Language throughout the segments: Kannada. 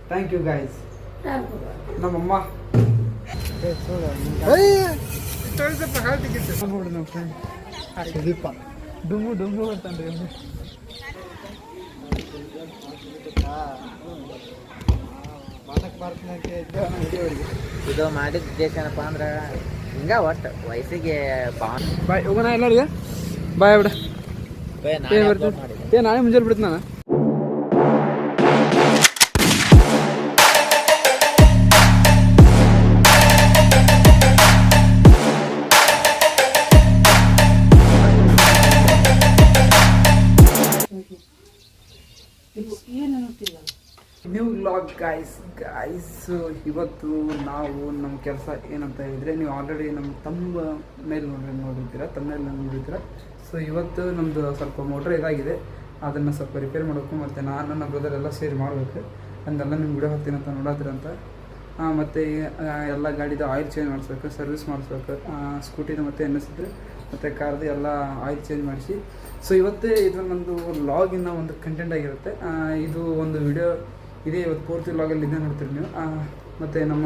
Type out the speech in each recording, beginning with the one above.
Thank you guys. ನಮ್ಮಮ್ಮ ನೋಡಿ ನಮ್ಮ ಫ್ರೆಂಡ್ ಸುದೀಪ ಡುಮ್ಮು ಡುಮ್ಮು ಬರ್ತಾನ್ರಿ. ಇದು ಮಾಡಿದ ಉದ್ದೇಶ ಏನಪ್ಪ ಅಂದ್ರೆ ಹಿಂಗ ಒಟ್ಟು ವಯಸ್ಸಿಗೆ ಬಾಯ್ ಹೋಗೋಣ ಎಲ್ಲರಿಗೆ. ಬಾಯ್ ಬಿಡ ನಾಳೆ ಮುಂಜಾನೆ ಬಿಡ್ತೀನಿ ನಾನು. New vlog guys. ಇವತ್ತು ನಾವು ನಮ್ಮ ಕೆಲಸ ಏನಂತ ಹೇಳಿದರೆ, ನೀವು ಆಲ್ರೆಡಿ ನಮ್ಮ ತಮ್ಮ ಮೇಲೆ ನೋಡಿರ್ತೀರ. ಸೊ ಇವತ್ತು ನಮ್ಮದು ಸ್ವಲ್ಪ ಮೋಟ್ರ್ ಇದಾಗಿದೆ, ಅದನ್ನು ಸ್ವಲ್ಪ ರಿಪೇರ್ ಮಾಡಬೇಕು. ಮತ್ತು ನಾನು ನನ್ನ ಬ್ರದರ್ ಎಲ್ಲ ಸೇರಿ ಮಾಡಬೇಕು ಅಂದೆಲ್ಲ ನಿಮ್ಮ ವಿಡಿಯೋ ಹಾಕ್ತೀನಿ ಅಂತ ನೋಡೋದ್ರಂತ. ಮತ್ತು ಎಲ್ಲ ಗಾಡಿದು ಆಯಿಲ್ ಚೇಂಜ್ ಮಾಡಿಸ್ಬೇಕು, ಸರ್ವಿಸ್ ಮಾಡಿಸ್ಬೇಕು, ಸ್ಕೂಟಿದು ಮತ್ತು ಎನ್ನಿಸಿದ್ರೆ ಮತ್ತು ಕಾರ್ದು ಎಲ್ಲ ಆಯಿಲ್ ಚೇಂಜ್ ಮಾಡಿಸಿ. ಸೊ ಇವತ್ತೇ ಇದು ನಮ್ಮದು ವ್ಲಾಗಿನ ಒಂದು ಕಂಟೆಂಟ್ ಆಗಿರುತ್ತೆ. ಇದು ಒಂದು ವಿಡಿಯೋ ಇದೇ ಇವತ್ತು ಪೂರ್ತಿ ವ್ಲಾಗಲ್ಲಿ ಇದೇ ನೋಡ್ತೀರಿ ನೀವು. ಮತ್ತು ನಮ್ಮ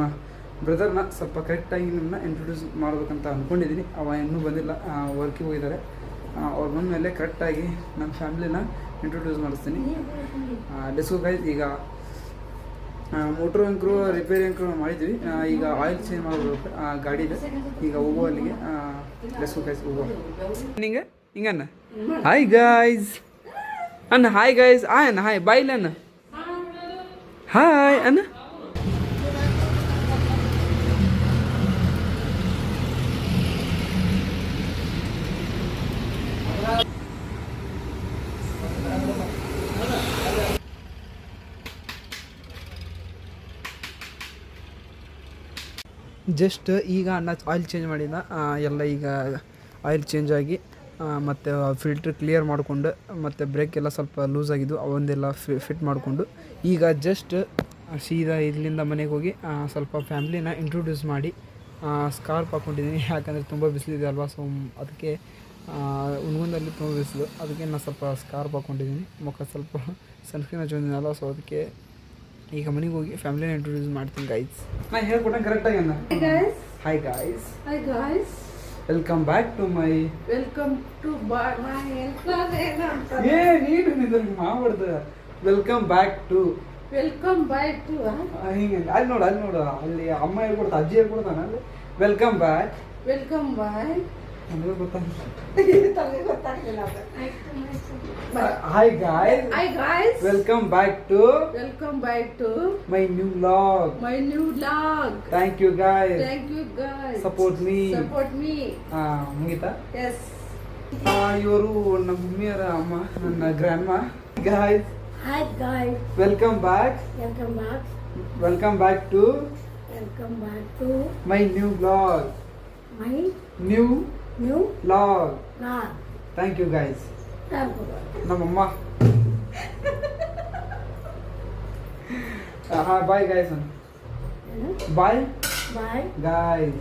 ಬ್ರದರ್ನ ಸ್ವಲ್ಪ ಕರೆಕ್ಟಾಗಿ ನಿಮ್ಮನ್ನ ಇಂಟ್ರೊಡ್ಯೂಸ್ ಮಾಡ್ಬೇಕಂತ ಅಂದ್ಕೊಂಡಿದ್ದೀನಿ. ಅವ ಇನ್ನೂ ಬಂದಿಲ್ಲ, ವರ್ಕಿಗೆ ಹೋಗಿದ್ದಾರೆ. ಅವ್ರು ಬಂದ ಮೇಲೆ ಕರೆಕ್ಟಾಗಿ ನನ್ನ ಫ್ಯಾಮ್ಲಿನ ಇಂಟ್ರೊಡ್ಯೂಸ್ ಮಾಡಿಸ್ತೀನಿ. ಡಿಸ್ಕೋ ಗೈಸ್, ಈಗ ಮೋಟ್ರ್ ಅಂಕರು ರಿಪೇರಿ ಅಂಕರು ಮಾಡಿದ್ವಿ. ಈಗ ಆಯಿಲ್ ಚೇಂಜ್ ಮಾಡಬೇಕು ಗಾಡಿದು. ಈಗ ಹೋಗೋ ಅಲ್ಲಿಗೆ ಡಿಸ್ಕೋ ಗೈಸ್ ಹೋಗೋ. ನಿಂಗೆ ಹಿಂಗನ್ನ ಹಾಯ್ ಗಾಯ್ಸ್ ಅನ್ನ, ಹಾಯ್ ಗಾಯ್ಸ್ ಅನ್ನ, ಹಾಯ್ ಬಾಯ್ಲ ಅನ್ನ, ಹಾಯ್ ಅನ್ನ. ಜಸ್ಟ್ ಈಗ ಅಣ್ಣ ಆಯಿಲ್ ಚೇಂಜ್ ಮಾಡಿದ. ಎಲ್ಲ ಈಗ ಆಯಿಲ್ ಚೇಂಜ್ ಆಗಿ ಮತ್ತು ಫಿಲ್ಟ್ರ್ ಕ್ಲಿಯರ್ ಮಾಡಿಕೊಂಡು ಮತ್ತು ಬ್ರೇಕ್ ಎಲ್ಲ ಸ್ವಲ್ಪ ಲೂಸ್ ಆಗಿದ್ದು ಅವೊಂದೆಲ್ಲ ಫಿಟ್ ಮಾಡಿಕೊಂಡು ಈಗ ಜಸ್ಟ್ ಸೀದಾ ಇಲ್ಲಿಂದ ಮನೆಗೆ ಹೋಗಿ ಸ್ವಲ್ಪ ಫ್ಯಾಮ್ಲಿನ ಇಂಟ್ರೊಡ್ಯೂಸ್ ಮಾಡಿ ಸ್ಕಾರ್ಪ್ ಹಾಕ್ಕೊಂಡಿದ್ದೀನಿ. ಯಾಕಂದರೆ ತುಂಬ ಬಿಸಿಲಿದೆ ಅಲ್ವಾ, ಸೊ ಅದಕ್ಕೆ ಉಣ್ಗುಂದಲ್ಲಿ ತುಂಬ ಬಿಸಿಲು, ಅದಕ್ಕೆ ನಾನು ಸ್ವಲ್ಪ ಸ್ಕಾರ್ಪ್ ಹಾಕ್ಕೊಂಡಿದ್ದೀನಿ. ಮುಖ ಸ್ವಲ್ಪ ಸನ್ಸ್ಕ್ರೀನ್ ಹಚ್ಕೊಂಡಿದ್ದೀನಲ್ಲ, ಸೊ ಅದಕ್ಕೆ ಈಗ ಮನೆಗೆ ಹೋಗಿ ಫ್ಯಾಮಿಲಿನ ಇಂಟ್ರೊಡ್ಯೂಸ್ ಮಾಡ್ತೀನಿ ಗೈಸ್. ನಾನು ಹೇಳ್ಕೊಟ್ಟೆ ಕರೆಕ್ಟಾಗಿ ಅನ್ನ. Hi guys, welcome back to my ನೀನು ಮಾಡ್ಬಾರ್ದು. ವೆಲ್ಕಮ್ ಬ್ಯಾಕ್ ಟು ಹಿಂಗೆ ಅಲ್ಲಿ ನೋಡು ಅಲ್ಲಿ ಅಮ್ಮ ಹೇಳ್ಕೊಡ್ತಾ, ಅಜ್ಜಿ ಹೇಳ್ಕೊಡ್ತಾನ ಅಲ್ಲಿ. Welcome back Hi guys. Welcome back to my new vlog. Thank you guys. Support me. ಮುಗಿತಾ? Yes. ಇವರು ನಮ್ಮ ಮಮ್ಮಿಯರ ಅಮ್ಮ, ನನ್ನ ಗ್ರ್ಯಾಂಡ್ ಮಾ. Guys. Hi guys. Welcome back to my new vlog. New vlog. Thank you guys. ನಮ್ಮಮ್ಮ. Bye guys. Bye guys.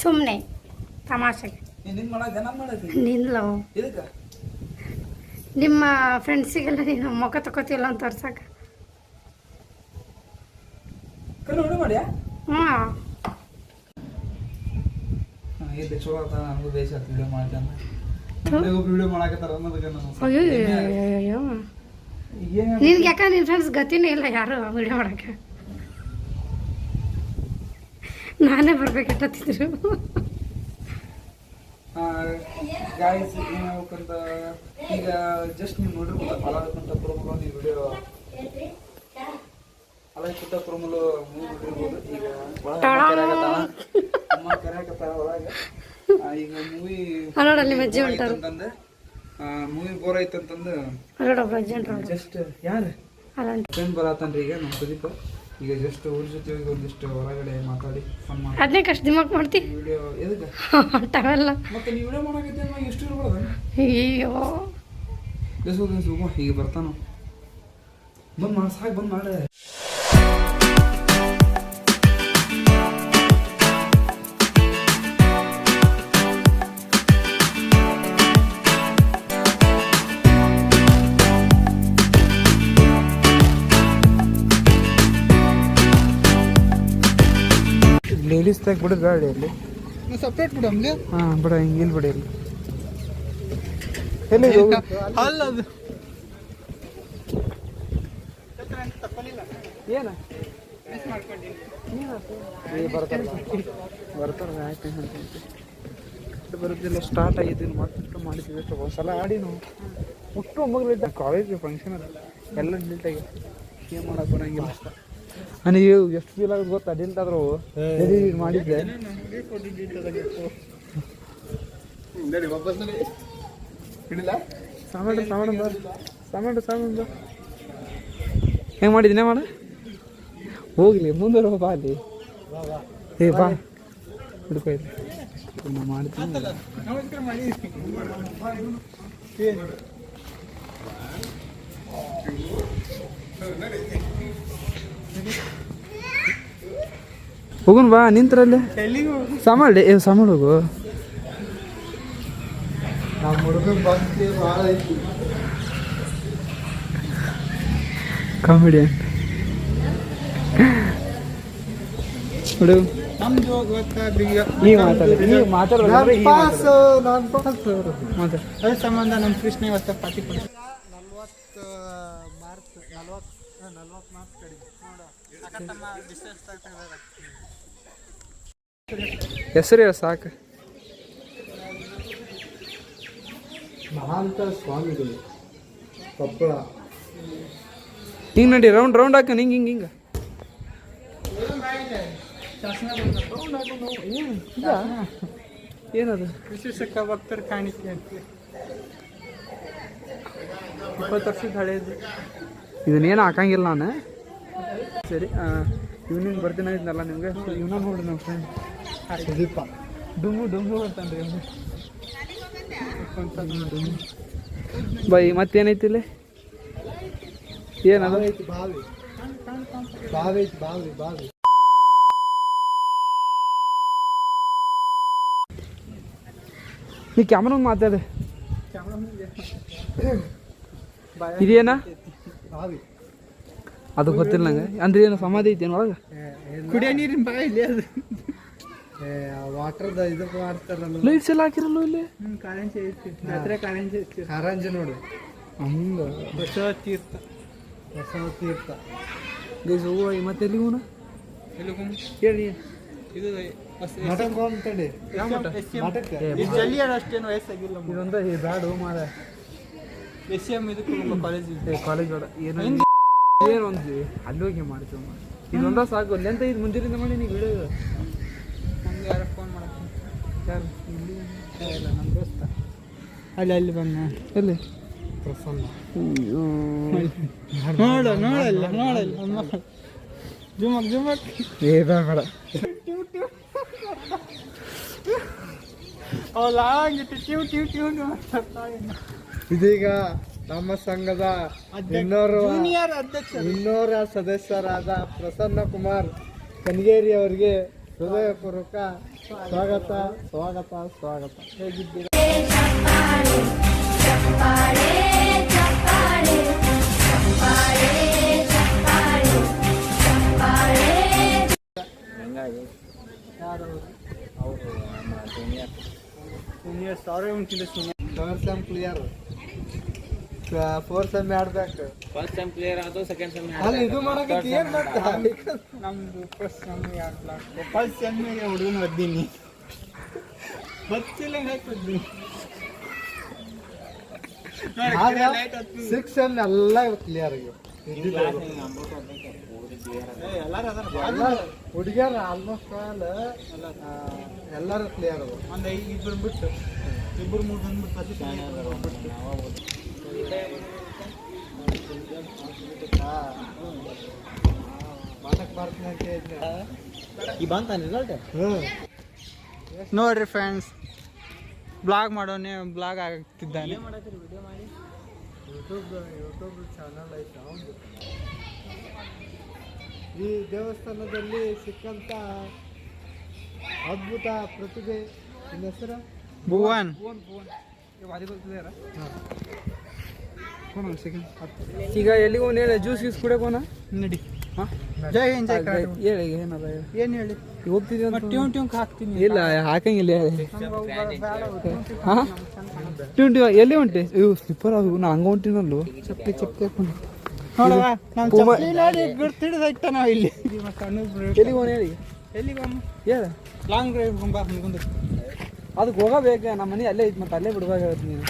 ಸುಮ್ಮನೆ ತಮಾಷೆಗೆ ನಿಮ್ಮ ಫ್ರೆಂಡ್ಸಿಗೆಲ್ಲ ನೀನು ಮುಖ ತಗೋತಿಲ್ಲ ಅಂತ ತೋರ್ಸಕ. ನಿನ್ಗೆ ಯಾಕ ನಿನ್ನ ಫ್ರೆಂಡ್ಸ್ ಗತಿನೇ ಇಲ್ಲ ಯಾರು ವಿಡಿಯೋ ಮಾಡಕ್ಕೆ. ನಾನೇ ಬರ್ಬೇಕಿಟ್ಟಿದ್ರು. ಗಾಯ್ಸ್ ಏನು ಹೇಳ್ಬೇಕಂತ, ಈಗ ಜಸ್ಟ್ ನೀವು ನೋಡಿರ್ಬೋದು ಅಲಾಕಂತ ಪ್ರೋಮೋಗಳು ನೀವು ವಿಡಿಯೋ ಅಲಾಕಂತ ಪ್ರೋಮೋಲು ನೀವು ನೋಡಿರ್ಬೋದು. ಈಗ ಅಮ್ಮ ಕರೆಯಕತ್ತಾಳ ಒಳಗೆ. ಈಗ ಮೂವಿ ನೋಡಲ್ಲಿ ನಿಮ್ಮ ಅಜ್ಜಿ ಹೊಂಟಾರ. ಅಂತಂದು ಮೂವಿ ಬೋರ್ ಐತಂತಂದು ನೋಡೊಬ್ರು ಅಜ್ಜಿ ಹೊಂಟಾರ. ಜಸ್ಟ್ ಯಾರು ಅಲ್ಲ ಫ್ರೆಂಡ್ ಬರತ್ತನ್ರಿ ಈಗ ನಮ್ಮ ಸುದೀಪ. ಈಗ ಜಸ್ಟ್ ಊರ ಜೊತೆ ಹೋಗಿ ಒಂದಿಷ್ಟು ಹೊರಗಡೆ ಮಾತಾಡಿ ಫೋನ್ ಮಾಡಿ ಅದನ್ನೇ ಕಷ್ಟ ದಿಮಾಕ್ ಮಾಡ್ತಿ ವಿಡಿಯೋ ಎದಕ್ಕೆ ಹೊಂಟಾವೆಲ್ಲ. ಮತ್ತೆ ನೀವು ವಿಡಿಯೋ ಮಾಡಕೈತೆ ಎಷ್ಟು ಇರ್ಬೋದ ಅಯ್ಯೋ ಸುಗೋ ಈಗ ಬರ್ತಾನ ಬಂದ್ ಮಾಡಿ ಸಾಕು ಬಂದ್ ಮಾಡ. ಲೇಡೀಸ್ ತಾಗ ಬಿಡೋದು ಗಾಡಿ ಅಲ್ಲಿ ಸಪ್ರೇಟ್ ಬಿಡಮ್ಲಿ. ಹಾಂ ಬಿಡ ಹಿಂಗೆ ಇಲ್ಲಿ ಬಿಡಿ ಇಲ್ಲಿ ಎಲ್ಲಿ ಅಲ್ಲ ಅದು ಏನ ಬರ್ತಾರ ಬರುತ್ತಿಲ್ಲ ಸ್ಟಾರ್ಟ್ ಆಗಿದ್ದೀನಿ ಮತ್ತೆ ಮಾಡಿದ್ವಿ ಎಷ್ಟು ಒಂದ್ಸಲ ಆಡಿ ನಾವು ಒಟ್ಟು ಮಗಲಿದ್ದ ಕಾಲೇಜ್ ಫಂಕ್ಷನ್ ಅದ ಎಲ್ಲ ಡಿಲೀಟ್ ಆಗಿ ಏನು ಮಾಡಕ್ಕೆ ಬರಂಗಿಲ್ಲ ಅಷ್ಟ. ನನಗೆ ಎಷ್ಟು ಫೀಲ್ ಆಗೋದು ಗೊತ್ತಾ ಡಿಲೀಟ್ ಆದರೂ ಮಾಡಿದ್ದೆ ಸಾಮಾನು ಹೆಂಗೆ ಮಾಡಿದ್ದೀನಿ ಮಾಡ ಹೋಗ್ಲಿ ಮುಂದೆ ಬಾ ಅಲ್ಲಿ ಏ ಬಾ ಹಿಡ್ಕೊ ನಾ ಮಾಡ್ತೀನಿ. ಹೋಗುನ್ ಬಾ ನಿಂತ್ರಲ್ಲಿ ಸಾಮಾನ್ಲಿ ಸಾಮಾನು ಹೋಗು. ನಮ್ಮ ಹುಡುಗನ ಭಕ್ತಿ ಭಾಳ ಐತಿ ಕಾಮಿಡಿಯನ್ ಹುಡುಗ ನಮ್ದು ಅದ್ರ ಸಂಬಂಧ ನಮ್ಮ ಕೃಷ್ಣ ಇವತ್ತು ಪಾರ್ಟಿ ಕೊಡ 40 ಮಾರ್ಕ್ಸ್ ಕಡಿಮೆ ಹೆಸರು ಹೇಳ ಸಾಕು. ಮಹಾಂತ ಸ್ವಾಮಿಗಳು ಕೊಪ್ಪಳ ಹಿಂಗೆ ನಡಿ ರೌಂಡ್ ರೌಂಡ್ ಹಾಕ ಹಿಂಗೆ ಹಿಂಗೆ ಹಿಂಗೆ ಏನದು ವಿಶೇಷಕ ಭಕ್ತರ ಕಾಣಿಕೆ ಅಂತ 20 ವರ್ಷದ ಹಳೇದು ಇದನ್ನೇನು ಹಾಕಂಗಿಲ್ಲ ನಾನು. ಸರಿ ಇವ್ನಿಂಗ್ ಬರ್ತೀನಿ ಇದ್ನಲ್ಲ ನಿಮ್ಗೆ ಇವನ ನೋಡ್ರಿ ನಮ್ಮ ಫ್ರೆಂಡ್ ಸುದೀಪ ಡುಮ್ಮು ಡುಮ್ಮು ಅಂತಂದ್ರಿ ಬೈ ಮತ್ತೇನೈತಿ ಇಲ್ಲಿ ಏನದು ಬಾವಿ ಬಾವಿ ಬಾವಿ ಬಾವಿ ನೀ ಕ್ಯಾಮ್ರಾ ಮಾತಾಡ ಇದೇನಾ ಬಾವಿ ಅದು ಗೊತ್ತಿಲ್ಲ ನಂಗೆ ಅಂದ್ರೆ ಏನು ಸಮಾಧಿ ಐತಿ ಏನು ಒಳಗೆ ಕುಡಿಯೋ ನೀರಿನ ಬಾಯಿಲಿ ಅದು ವಾಟರ್ದ ಇದು ಮಾಡ್ತಾರಲ್ಲ ಲೈಟ್ಸ್ ಎಲ್ಲ ಹಾಕಿರಲ್ಲ ಇಲ್ಲಿ ಕಾರಂಜಿ ಐತಿ ಜಾತ್ರೆ ಕಾರಂಜಿ ಐತಿ ಕಾರಂಜಿ ನೋಡು ಹಂಗ ಬಸವ ತೀರ್ಥ ಗೈಸ್ ಹೋಗುವ ಮತ್ತೆ ಎಲ್ಲಿ ಹೋಗೋಣ ಹೇಳಿ ಇದು ಮಠಕ್ಕೆ ಯಾವ ಮಠ ಅಷ್ಟೇನು ವಯಸ್ಸಾಗಿಲ್ಲ ಇದೊಂದು ಬ್ಯಾಡ ಮಾರ SM ಇದಕ್ಕೆ ಕಾಲೇಜ್ ಬೇಡ ಏನು ಏನು ಒಂದು ಅಲ್ಲಿ ಹೋಗಿ ಮಾಡ್ತೀವಿ ಇದೊಂದ ಸಾಕು ಅಲ್ಲೆಂತ ಇದು ಮುಂಜಾನಿಂದ ಮಾಡಿ ನೀವು ವಿಡಿಯೋ ನಮ್ಗೆ ಯಾರು ಫೋನ್ ಮಾಡಕ್ಕೆ ಯಾರು ಇಲ್ಲಿ ಇಲ್ಲ ನಮ್ಮ ದೋಸ್ತ ಅಲ್ಲಿ ಬನ್ನ ಎಲ್ಲಿ ಪ್ರಸನ್ನ ನೋಡಲ್ಲ ಜುಮಕ್ ಏ ಬೇಡ ಇದೀಗ ನಮ್ಮ ಸಂಘದ ಇನ್ನೋರ ಸದಸ್ಯರಾದ ಪ್ರಸನ್ನ ಕುಮಾರ್ ಕನಗೇರಿ ಅವರಿಗೆ ಹೃದಯಪೂರ್ವಕ ಸ್ವಾಗತ. ಹೇಗಿದ್ದೀರಾ? ಕ್ಲಿಯರ್ 4 ಸೆಮ್ ಆಡ್ಬೇಕು. ಫಸ್ಟ್ ಸೆಮ್ ಕ್ಲಿಯರ್ ಆದೋ ಸೆಕೆಂಡ್ ಸೆಮ್ ಅಲ್ಲಿ ಇದು ಮಾಡಕ್ಕೆ ಏನು ಮಾಡ್ತಾ ನಮ್ದು ಫಸ್ಟ್ ಸೆಮ್ ಆಡ್ಲಾಕ ಫಸ್ಟ್ ಸೆಮ್ಮಿಗೆ ಹುಡುಗನ ಒದ್ದೀನಿ ಗೊತ್ತಿಲ್ಲ ಹಾಕಿದ್ದೀನಿ 6 ಸೆಮ್ ಎಲ್ಲ ಕ್ಲಿಯರ್ ಆಗಿ ಹುಡುಗಿಯರು ಆಲ್ಮೋಸ್ಟ್ ಆಲ್ ಎಲ್ಲರೂ ಕ್ಲಿಯರ್ ಅದ. ಒಂದು ಇಬ್ಬರು ಬಿಟ್ಟು ಇಬ್ಬರು ಮೂರು ಬಂದ್ಬಿಟ್ಟು ನೋಡ್ರಿ ಫ್ರೆಂಡ್ಸ್, ಬ್ಲಾಗ್ ಮಾಡೋನೆ ಬ್ಲಾಗ್ ಆಗ್ತಿದ್ದಾನೆ. ಯೂಟ್ಯೂಬ್ ಚಾನಲ್ ಐತೆ ಅವನು. ಈ ದೇವಸ್ಥಾನದಲ್ಲಿ ಸಿಕ್ಕಂತ ಅದ್ಭುತ ಪ್ರತಿಭೆ, ನಿಮ್ಮ ಹೆಸರು? ಭುವನ್. ಈಗ ಎಲ್ಲಿಗೆ ಒಂದು ಹೇಳಿ ಜ್ಯೂಸ್ ಗೀಸ್ ಕುಡಿಯೋಕೋನ ನಡಿ. ಜೈ ಹಿಂದ್ ಜೈ ಕರ್ನಾಟಕ. ಹೇಳಿ ಏನದ ಏನು ಹೇಳಿ ಹೋಗ್ತಿದ್ವಿ ಅಂತ ಟ್ಯೂನ್ ಹಾಕ್ತೀನಿ. ಇಲ್ಲ ಹಾಕಂಗಿಲ್ಲ. ಹಾಂ ಟ್ಯೂನ್ ಎಲ್ಲಿ ಹೊಂಟಿ? ಇವು ಸ್ಲಿಪ್ಪರ್ ಅದು ನಾ ಹಂಗೆ ಹೊಂಟಿನಲ್ಲು ಚಪ್ಪಲಿ ಚಪ್ಪಲಿ ಹಾಕೊಂಡು ನೋಡವಾ ಬಿಡ್ತಿಡ್ದಾಯ್ತ ನಾವು ಇಲ್ಲಿ. ಎಲ್ಲಿಗೆ ಹೋಗಿ ಹೇಳಿ ಎಲ್ಲಿಗೆ ಹೇಳ ಲಾಂಗ್ ಡ್ರೈವ್ ಮುಂದೆ ಅದಕ್ಕೆ ಹೋಗಬೇಕು. ನಮ್ಮ ಮನೆ ಅಲ್ಲೇ ಐತಿ ಮತ್ತೆ ಅಲ್ಲೇ ಬಿಡುವಾಗ ಹೇಳ್ತೀನಿ ನೀನು.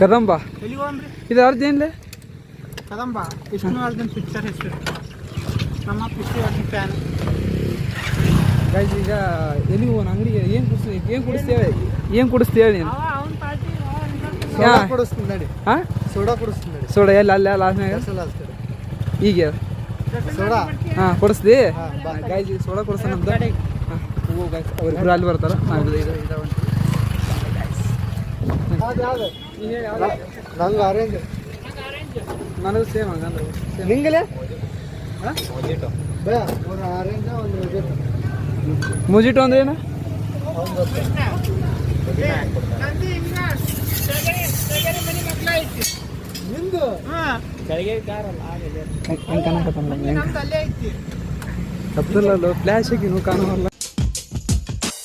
ಕದಂಬ ಇದು ಅರ್ಧ ಏನ್ಲೆ ಕದಂಬ ವಿಷ್ಣುವರ್ಧನ್ ಪಿಕ್ಚರ್ ಹೆಸರು. ನಮ್ಮ ವಿಷ್ಣುವರ್ಧನ್ ಫ್ಯಾನ್ ಗೈಸ್. ಈಗ ಎಲ್ಲಿಗೆ ಹೋಗೋಣ ಅಂಗಡಿಗೆ? ಏನು ಕುಡಿಸ್ತೇವೆ ನೀನು? ಕುಡಿಸ್ತೀನಿ ನಡಿ. ಹಾಂ ಸೋಡಾ ಕುಡಿಸ್ತೀನಿ ನಡಿ. ಸೋಡಾ ಎಲ್ಲಿ ಅಲ್ಲೇ ಲಾಸ್ಟ್ನಾಗ ಈಗ ಸೋಡಾ ಹಾಂ ಕೊಡಿಸ್ದಿ ಗೈಸ್. ಈಗ ಸೋಡಾ ಕೊಡಿಸ್ತಾನ ಅಂತ. ಹಾಂ ಹೋಗು ಗೈಸ್, ಅವ್ರಿಬ್ರು ಅಲ್ಲಿ ಬರ್ತಾರೆ. ನಂಗೆ ಆರೆಂಜ್, ನನಗೆ ಸೇಮ್ ಹಂಗಂದ್ರೆ ನಿಂಗಲೇ ಒಂದು ಆರೆಂಜ್ ಒಂದು ಮುಜಿಟೋ ಅಂದ್ರೆ ಏನು? ನಿಂದು ತಪ್ಪಲ್ಲ ಫ್ಲಾಶ್ ಆಗಿ ನೀವು ಕಾಣೋಲ್ಲ.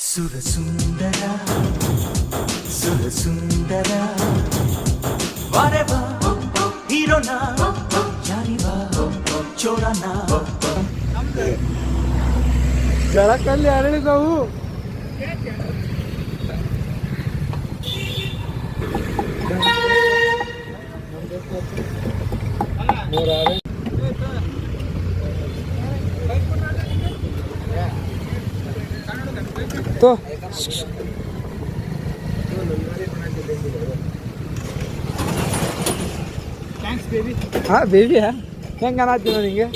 ಸುರಸುಂದರ ಸುರಸುಂದರ ವಾರೆವಾ ಹೀರೋನಾ ಯಾರಿವಾ ಚೋರನಾ ಜಳಕಲ್ಲಿ ಅರಳಿದವು. तो ಥ್ಯಾಂಕ್ಸ್ ಬೇಬಿ. ಹಾಂ ಬೇಬಿ ಹೆಂಗೆ ಅನ್ನತ್ತೀನ ನಿಂಗೆ?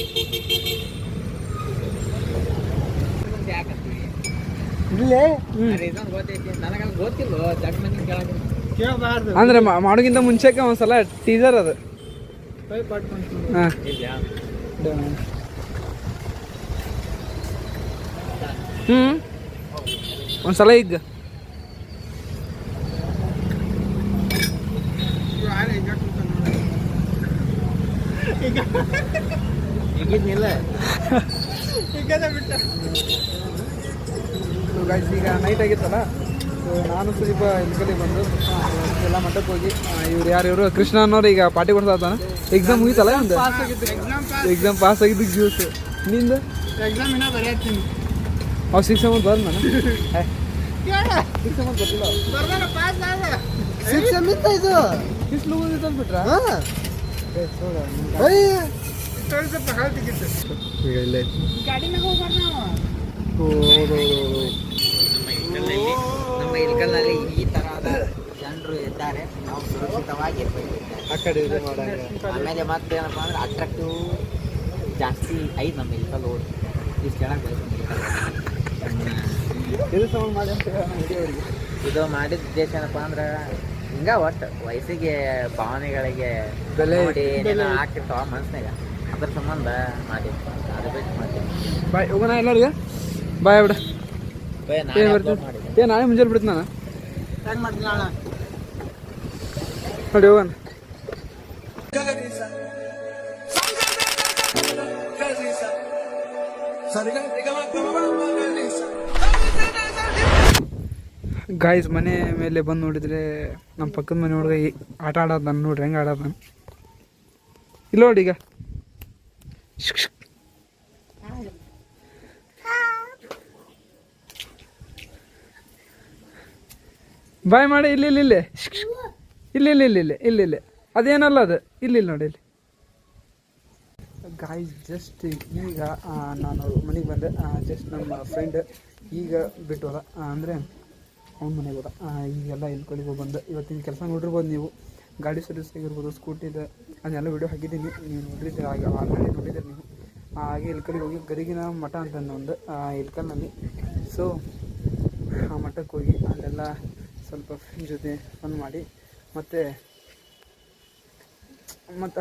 ಇಲ್ಲೇ ಅಂದ್ರೆ ಮಾಡೋಕ್ಕಿಂತ ಮುಂಚೆಗೆ ಒಂದ್ಸಲ ಟೀಸರ್ ಅದು. ಹಾಂ ಒಂದ್ಸಲ ಈಗ ಈಗ ನೈಟ್ ಆಗಿತ್ತಲ್ಲ, ನಾನು ಸುದೀಪ ಇಲ್ಲಿ ಬಂದು ಎಲ್ಲ ಮಠಕ್ಕೆ ಹೋಗಿ ಇವ್ರು ಯಾರು ಕೃಷ್ಣ ಅನ್ನೋರು ಈಗ ಪಾರ್ಟಿ ಕೊಡ್ತಾನೆ. ಎಕ್ಸಾಮ್ ಮುಗಿತಲ್ಲ ಒಂದು ಎಕ್ಸಾಮ್ ಪಾಸ್ ಆಗಿದ್ದು ಜ್ಯೂಸ್. ನಿಂದು ಎಕ್ಸಾಮ್ ಇನ್ನೂ ಬರೆಯತ್ತೀನಿ. ಅವು 6 ಮಂತ್ ಬಂದು ನಾನು 6 ಮಂತ್ ಗೊತ್ತಿಲ್ಲ. 6 ಮಂತ್ ಇದು ಕಿಸ್ಲು ತಂದ್ಬಿಟ್ರ? ಈಗ ಇಲ್ಲೇ ನಮ್ಮ ಇಲ್ಕಲ್ನಲ್ಲಿ ಈ ತರಹದ ಜನರು ಇದ್ದಾರೆ. ನಾವು ಸುರಕ್ಷಿತವಾಗಿ ಆ ಕಡೆ ಆಮೇಲೆ ಮತ್ತೆ ಏನಪ್ಪ ಅಂದ್ರೆ ಅಟ್ರಾಕ್ಟಿವ್ ಜಾಸ್ತಿ ಐದು ನಮ್ಮ ಇಲ್ಕಲ್ ಓಡಿ ಇಷ್ಟು ಚೆನ್ನಾಗಿ ಇದು ಮಾಡಿದ ಉದ್ದೇಶ ಏನಪ್ಪ ಅಂದ್ರೆ ಹಿಂಗ ಒಟ್ಟು ವಯಸ್ಸಿಗೆ ಭಾವನೆಗಳಿಗೆ ನೋಡಿ ಏನೇನೋ ಹಾಕಿರ್ತಾವ ಮನ್ಸಿನಾಗ, ಅದ್ರ ಸಂಬಂಧ ಮಾಡಿ ಅದು ಬಿಟ್ಟು ಮಾಡ್ತೀವಿ. ಬಾಯ್ ಹೋಗೋಣ ಎಲ್ಲರಿಗೆ. ಬಾಯ್ ಬಿಡ. ನಾಳೆ ಮುಂಜಾನೆ ಬಿಡ್ತೀನಿ ನಾನು. ಹೆಂಗೆ ಮಾಡ್ತೀನಿ ನಾಳೆ ನೋಡಿ ಹೋಗೋಣ. ಗಾಯ್ಸ್ ಮನೆ ಮೇಲೆ ಬಂದು ನೋಡಿದ್ರೆ ನಮ್ಮ ಪಕ್ಕದ ಮನೆ ಹುಡುಗ ಆಟ ಆಡೋದು ನಾನು ನೋಡ್ರಿ ಹೆಂಗೆ ಆಡೋದು ನಾನು. ಇಲ್ಲ ನೋಡಿ ಈಗ ಬಾಯ್ ಮಾಡಿ. ಇಲ್ಲಿ ಇಲ್ಲಿ ಇಲ್ಲೇ ಇಲ್ಲ ಇಲ್ಲ ಇಲ್ಲ ಇಲ್ಲ ಇಲ್ಲ ಇಲ್ಲ ಅದೇನಲ್ಲ ಅದು ಇಲ್ಲಿ ನೋಡಿ ಇಲ್ಲಿ ಗಾಯ್ಸ್. ಜಸ್ಟ್ ಈಗ ನಾನು ಮನೆಗೆ ಬಂದೆ. ಜಸ್ಟ್ ನಮ್ಮ ಫ್ರೆಂಡ್ ಈಗ ಬಿಟ್ಟು ಹೋದ, ಅಂದರೆ ಅವ್ನ ಮನೆಗೆ ಹೋದ. ಈಗೆಲ್ಲ ಇಲ್ಕೊಳಿಗೆ ಬಂದು ಇವತ್ತಿನ ಕೆಲಸ ನೋಡಿರ್ಬೋದು ನೀವು. ಗಾಡಿ ಸರ್ವಿಸ್ ಆಗಿರ್ಬೋದು, ಸ್ಕೂಟಿದು ಅದನ್ನೆಲ್ಲ ವೀಡಿಯೋ ಹಾಕಿದ್ದೀನಿ, ನೀವು ನೋಡಿದ್ದೀರ, ಆಲ್ರೆಡಿ ನೋಡಿದ್ದೀರಿ ನೀವು. ಹಾಗೆ ಇಲ್ಕಲ್ಲಿಗೆ ಹೋಗಿ ಗರಿಗಿನ ಮಠ ಅಂತ ಒಂದು ಇಲ್ಕಲ್ನಲ್ಲಿ. ಸೊ ಆ ಮಠಕ್ಕೆ ಹೋಗಿ ಅಲ್ಲೆಲ್ಲ ಸ್ವಲ್ಪ ಫ್ರೆಂಡ್ ಜೊತೆ ಫನ್ ಮಾಡಿ ಮತ್ತು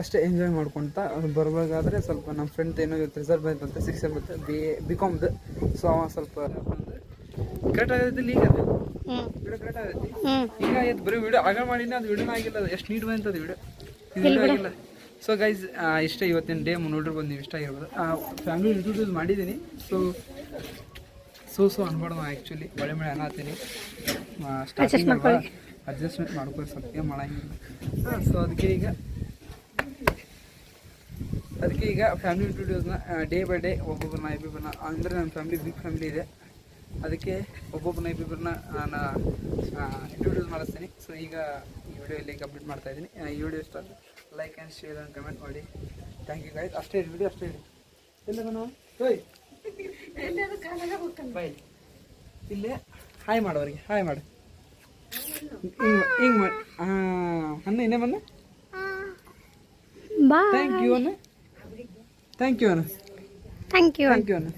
ಅಷ್ಟೇ ಎಂಜಾಯ್ ಮಾಡ್ಕೊತ ಬರ್ಬೇಕಾದ್ರೆ ಸ್ವಲ್ಪ ನಮ್ಮ ಫ್ರೆಂಡ್ ಏನೋ ಇವತ್ತು ರಿಸಲ್ಟ್ ಬಂತಂತೆ 6 ಬಂತು ಬಿ.ಕಾಮ್ದು. ಸೊ ಅವ ಸ್ವಲ್ಪ ಕರೆಕ್ಟ್ ಆಗೈತಿ. ಈಗ ಅದು ವಿಡಿಯೋ ಕರೆಕ್ಟ್ ಆಗೈತಿ. ಈಗ ಆಯ್ತು ಬರೀ ವಿಡಿಯೋ ಆಗ ಮಾಡಿನ ಅದು ವಿಡಿಯೋನ ಆಗಿಲ್ಲ. ಅದು ಎಷ್ಟು ನೀಟ್ ಬಂತದ ವಿಡಿಯೋ ಆಗಿಲ್ಲ. ಸೊ ಗೈಸ್ ಇಷ್ಟೇ ಇವತ್ತಿನ ಡೇ ನೋಡಿರ್ಬೋದು ನೀವು. ಇಷ್ಟ ಆಗಿರ್ಬೋದು. ಫ್ಯಾಮಿಲಿ ಇಂಟ್ರೊಡ್ಯೂಸ್ ಮಾಡಿದ್ದೀನಿ. ಸೊ ಅನ್ಬಾರ್ದು ನಾ ಆ್ಯಕ್ಚುಲಿ ಮಳೆ ಅನ್ನತ್ತೀನಿ. ಸ್ಟಾರ್ಟಿಂಗ್ ಅಡ್ಜಸ್ಟ್ಮೆಂಟ್ ಮಾಡ್ಕೊಳ್ಳಿ, ಸ್ವಲ್ಪ ಮಾಡಂಗಿಲ್ಲ. ಸೊ ಅದಕ್ಕೆ ಈಗ ಫ್ಯಾಮಿಲಿ ಇಂಟ್ರೊಡ್ಯೂಸ್ನ ಡೇ ಬೈ ಡೇ ಒಬ್ಬೊಬ್ಬರನ್ನ ಇಬ್ಬೊಬ್ಬರನ್ನ, ಅಂದರೆ ನನ್ನ ಫ್ಯಾಮಿಲಿ ಬಿಗ್ ಫ್ಯಾಮಿಲಿ ಇದೆ, ಅದಕ್ಕೆ ಒಬ್ಬೊಬ್ಬರನ್ನ ಇಬ್ಬೊಬ್ಬರನ್ನ ನಾನು ಇಂಟ್ರೊಡ್ಯೂಸ್ ಮಾಡಿಸ್ತೀನಿ. ಸೊ ಈಗ ಈ ವಿಡಿಯೋ ಇಲ್ಲಿ ಕಂಪ್ಲೀಟ್ ಮಾಡ್ತಾಯಿದ್ದೀನಿ. ಈ ವಿಡಿಯೋ ಇಷ್ಟ like and share and comment ಮಾಡಿ. Thank you guys. ಅಷ್ಟೇ ವಿಡಿಯೋ ಅಷ್ಟೇ ಇಡಿ. ಇಲ್ಲ ನಾವು ಬೈ ಇಲ್ಲೇ ಹಾಯ್ ಮಾಡೋರಿಗೆ ಹಾಯ್ ಮಾಡು. ಹಿಂಗೆ ಮಾಡಿ ಅನ್ನ ಇನ್ನೇ ಬಂದ ಥ್ಯಾಂಕ್ ಯು ಅನ್ನ. ಥ್ಯಾಂಕ್ ಯು ಅನ್ನ.